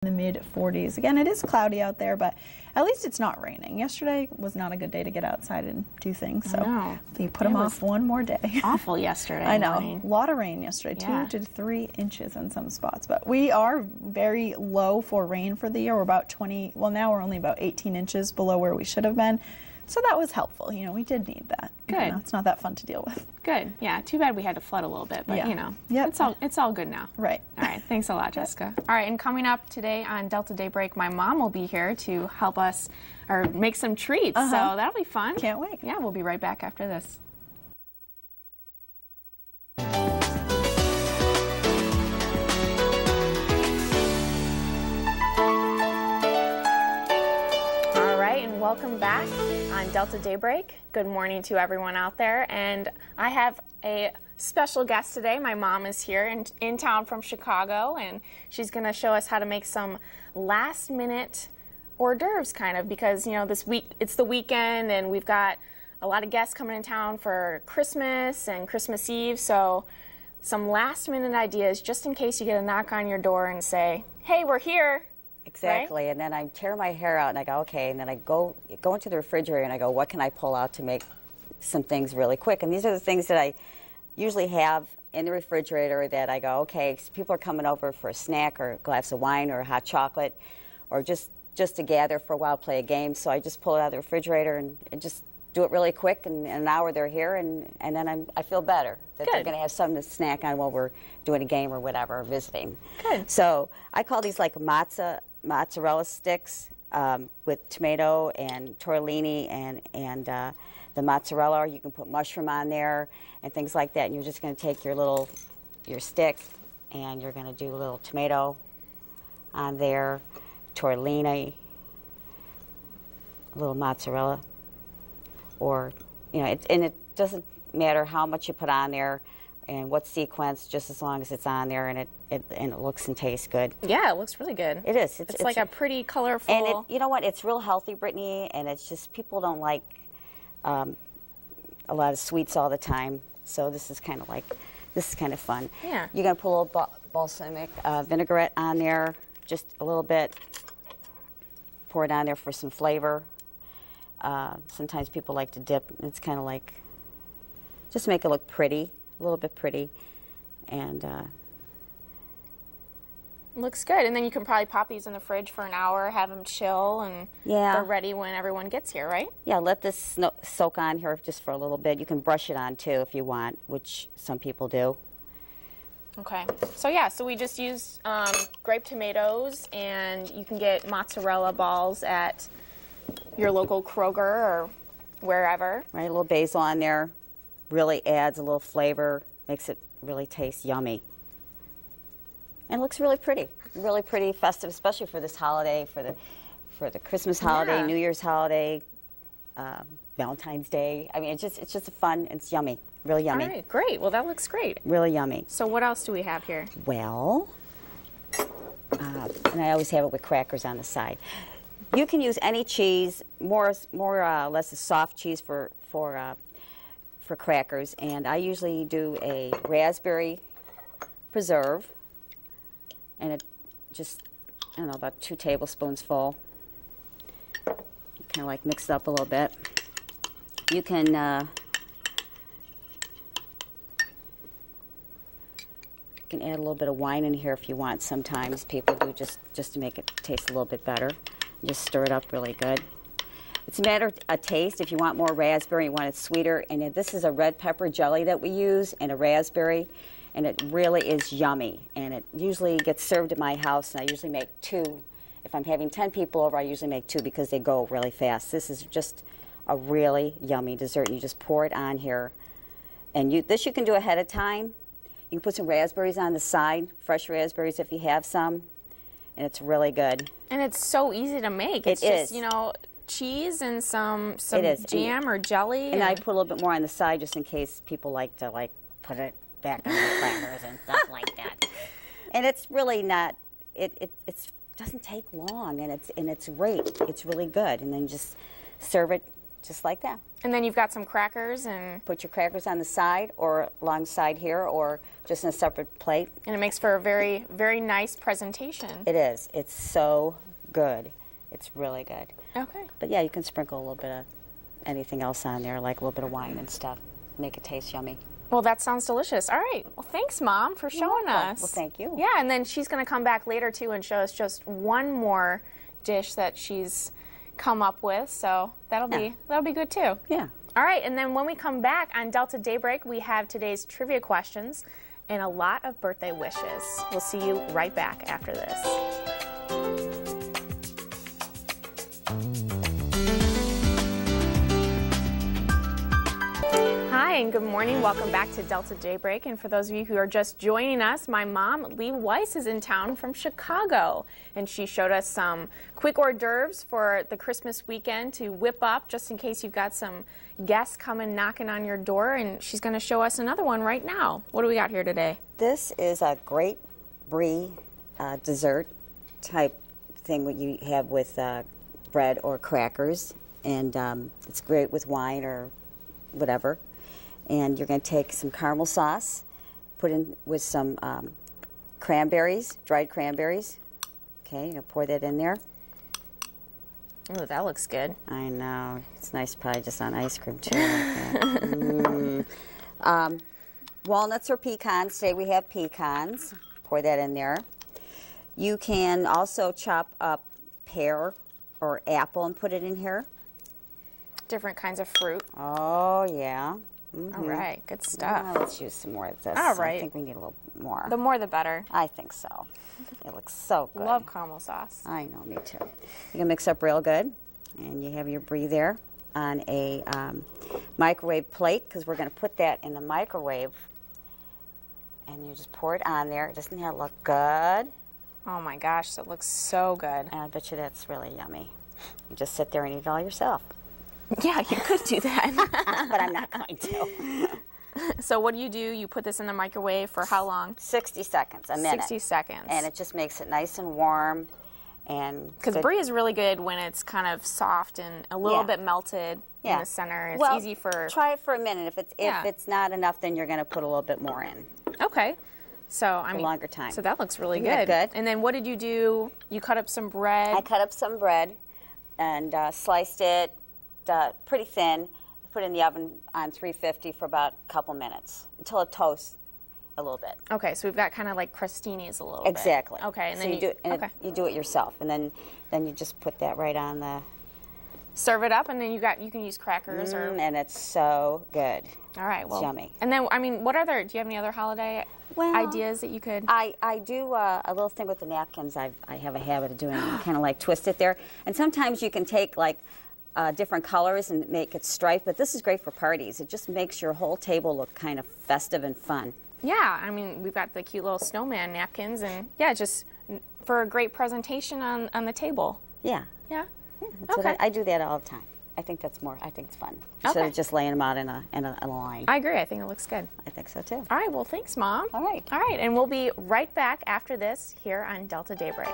The mid 40s. Again, it is cloudy out there, but at least it's not raining. Yesterday was not a good day to get outside and do things, so you put them off one more day. Awful yesterday. I know. Morning. A lot of rain yesterday, 2 to 3 inches in some spots, but we are very low for rain for the year. We're about 20, well now we're only about 18 inches below where we should have been. So that was helpful. You know, we did need that. Good. You know, it's not that fun to deal with. Good. Yeah. Too bad we had to flood a little bit, but you know, it's all good now. Right. All right. Thanks a lot, Jessica. All right. And coming up today on Delta Daybreak, my mom will be here to help us or make some treats. So that'll be fun. Can't wait. Yeah. We'll be right back after this. Welcome back on Delta Daybreak. Good morning to everyone out there. And I have a special guest today. My mom is here in town from Chicago, and she's going to show us how to make some last minute hors d'oeuvres kind of, because, you know, this week it's the weekend and we've got a lot of guests coming in town for Christmas and Christmas Eve. So some last minute ideas just in case you get a knock on your door and say, hey, we're here. Exactly, right? And then I tear my hair out and I go, okay, and then I go into the refrigerator and I go, what can I pull out to make some things really quick? And these are the things that I usually have in the refrigerator that I go, okay, so people are coming over for a snack or a glass of wine or a hot chocolate or just to gather for a while, play a game. So I just pull it out of the refrigerator and just do it really quick, and in an hour they're here, and then I feel better that they're going to have something to snack on while we're doing a game or whatever, or visiting. Good. So I call these like mozzarella sticks with tomato and tortellini and the mozzarella, or you can put mushroom on there and things like that. And you're just going to take your stick and you're going to do a little tomato on there, tortellini, a little mozzarella, or, you know, it doesn't matter how much you put on there and what sequence, just as long as it's on there and it looks and tastes good. Yeah, it looks really good. It is. It's like a pretty colorful. And you know what? It's real healthy, Brittany, and it's just people don't like a lot of sweets all the time. So this is kind of fun. Yeah. You're gonna put a little balsamic vinaigrette on there, just a little bit. Pour it on there for some flavor. Sometimes people like to dip. It's kind of like just to make it look pretty, a little bit pretty, and. Looks good. And then you can probably pop these in the fridge for an hour, have them chill, and they're ready when everyone gets here, right? Yeah, let this soak on here just for a little bit. You can brush it on too if you want, which some people do. Okay. So yeah, so we just used grape tomatoes, and you can get mozzarella balls at your local Kroger or wherever. Right, a little basil on there really adds a little flavor, makes it really taste yummy. And it looks really pretty festive, especially for this holiday, for the Christmas holiday, New Year's holiday, Valentine's Day. I mean, it's just a fun. It's yummy, really yummy. All right, great. Well, that looks great. Really yummy. So what else do we have here? Well, and I always have it with crackers on the side. You can use any cheese, more or less a soft cheese for crackers, and I usually do a raspberry preserve. And it just, I don't know, about 2 tablespoons full. You kind of like mix it up a little bit. You can add a little bit of wine in here if you want. Sometimes people do just to make it taste a little bit better. Just stir it up really good. It's a matter of taste. If you want more raspberry, you want it sweeter. And this is a red pepper jelly that we use and a raspberry. And it really is yummy, and it usually gets served at my house, and I usually make 2. If I'm having 10 people over, I usually make 2 because they go really fast. This is just a really yummy dessert. You just pour it on here, and this you can do ahead of time. You can put some raspberries on the side, fresh raspberries if you have some, and it's really good. And it's so easy to make. It's just, you know, cheese and some jam or jelly. And I put a little bit more on the side just in case people like to put it back on the crackers and stuff like that. And it's really not, it doesn't take long, and it's great. It's really good. And then just serve it just like that. And then you've got some crackers, and Put your crackers on the side or alongside here or just in a separate plate. it makes for a very, very nice presentation. It is. It's so good. It's really good. Okay. But yeah, you can sprinkle a little bit of anything else on there, like a little bit of wine and stuff. Make it taste yummy. Well, that sounds delicious. All right. Well, thanks, Mom, for showing welcome. us. Well, thank you. Yeah, and then she's going to come back later, too, and show us just one more dish that she's come up with. So that'll be good, too. Yeah. All right, and then when we come back on Delta Daybreak, we have today's trivia questions and a lot of birthday wishes. We'll see you right back after this. Hi, and good morning. Welcome back to Delta Daybreak. And for those of you who are just joining us, my mom, Lee Weiss, is in town from Chicago. And she showed us some quick hors d'oeuvres for the Christmas weekend to whip up just in case you've got some guests coming knocking on your door. And she's going to show us another one right now. What do we got here today? This is a great brie dessert type thing what you have with bread or crackers. And it's great with wine or whatever. And you're going to take some caramel sauce, put in with some cranberries, dried cranberries. Okay, you're going to pour that in there. Oh, that looks good. I know. It's nice probably just on ice cream too. Like that. Walnuts or pecans. Today we have pecans. Pour that in there. You can also chop up pear or apple and put it in here. Different kinds of fruit. Oh, yeah. All right, good stuff. Now let's use some more of this. All right. I think we need a little more. The more the better. I think so. It looks so good. Love caramel sauce. I know, me too. You can mix up real good, and you have your brie there on a microwave plate because we're going to put that in the microwave. And you just pour it on there. Doesn't that look good? Oh my gosh, that looks so good. And I bet you that's really yummy. You just sit there and eat it all yourself. Yeah, you could do that. But I'm not going to. So what do? You put this in the microwave for how long? 60 seconds, a minute. 60 seconds. And it just makes it nice and warm. And because brie is really good when it's kind of soft and a little bit melted in the center. It's easy for... Try it for a minute. If Yeah. it's not enough, then you're going to put a little bit more in. Okay. So, I mean... longer time. So that looks really Isn't that good. good? And then what did you do? You cut up some bread. I cut up some bread and sliced it pretty thin. Put it in the oven on 350 for about a couple minutes until it toasts a little bit. Okay, so we've got kind of like crostinis a little Exactly. bit. Okay, and so then you do it, okay. you do it yourself, and then you just put that right on the. Serve it up, and then you can use crackers or. And it's so good. All right, well. It's yummy. And then, I mean, do you have any other holiday ideas that you could? I do a little thing with the napkins. I have a habit of doing. Kind of like twist it there, and sometimes you can take like. Different colors and make it striped, but this is great for parties. It just makes your whole table look kind of festive and fun. Yeah, I mean, we've got the cute little snowman napkins, and yeah, just for a great presentation on the table. Yeah. Yeah. That's Okay. what I do that all the time. I think it's fun. Instead of just laying them out in a line. I agree. I think it looks good. I think so too. All right. Well, thanks, Mom. All right. All right, and we'll be right back after this here on Delta Daybreak.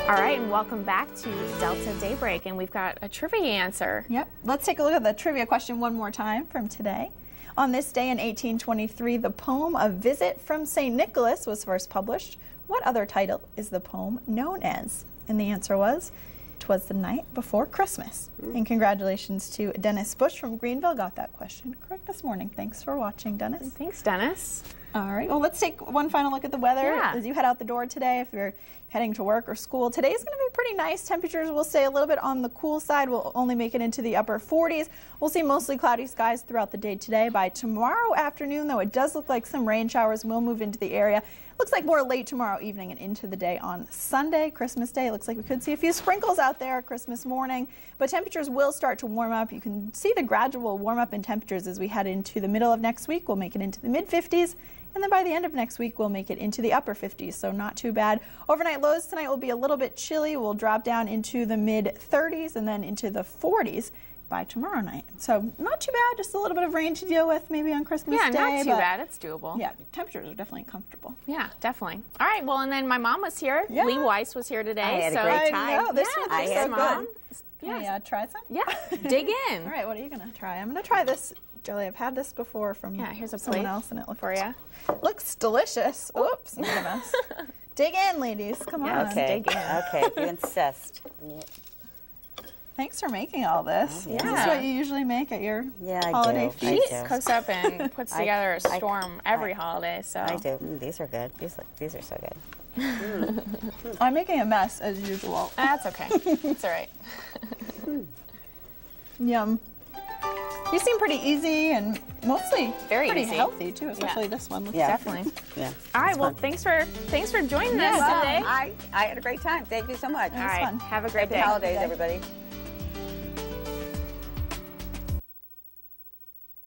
All right, and welcome back to Delta Daybreak, and we've got a trivia answer. Yep. Let's take a look at the trivia question one more time from today. On this day in 1823, the poem A Visit from St. Nicholas was first published. What other title is the poem known as? And the answer was, "'Twas the Night Before Christmas." And congratulations to Dennis Bush from Greenville. Got that question correct this morning. Thanks for watching, Dennis. Thanks, Dennis. All right, well, let's take one final look at the weather as you head out the door today. If you're heading to work or school, today's going to be pretty nice. Temperatures will stay a little bit on the cool side. We'll only make it into the upper 40s. We'll see mostly cloudy skies throughout the day today. By tomorrow afternoon, though, it does look like some rain showers will move into the area. Looks like more late tomorrow evening and into the day on Sunday, Christmas Day. It looks like we could see a few sprinkles out there Christmas morning, but temperatures will start to warm up. You can see the gradual warm up in temperatures as we head into the middle of next week. We'll make it into the mid-50s. And then by the end of next week, we'll make it into the upper 50s, so not too bad. Overnight lows tonight will be a little bit chilly. We'll drop down into the mid-30s and then into the 40s by tomorrow night. So not too bad, just a little bit of rain to deal with maybe on Christmas Yeah, Day. not too but bad. It's doable. Yeah, temperatures are definitely comfortable. Yeah, definitely. All right, well, and then my mom was here. Yeah. Lee Weiss was here today. I had a so great I time. know, this Yeah, one I looks had so Mom. good. Can I try some? Yeah, dig in. All right, what are you gonna try? I'm gonna try this jelly. I've had this before from Here's a someone plate else, and it looks for you. Looks delicious. Oops, made a mess. Dig in, ladies. Come on. Okay. dig in. Okay, if you insist. Thanks for making all this. Is this Yeah. what you usually make at your Yeah, I holiday do. feast? She cooks up and puts together a storm every holiday. So I do. These are good. These are so good. I'm making a mess as usual. That's okay. It's all right. Yum. These seem pretty easy and mostly Very pretty easy. healthy too, especially this one. Looks Yeah. Definitely. Yeah. All right. it's Well, fun. thanks for joining us Well, today. I had a great time. Thank you so much. All right. fun. Have a great Happy day. holidays, everybody.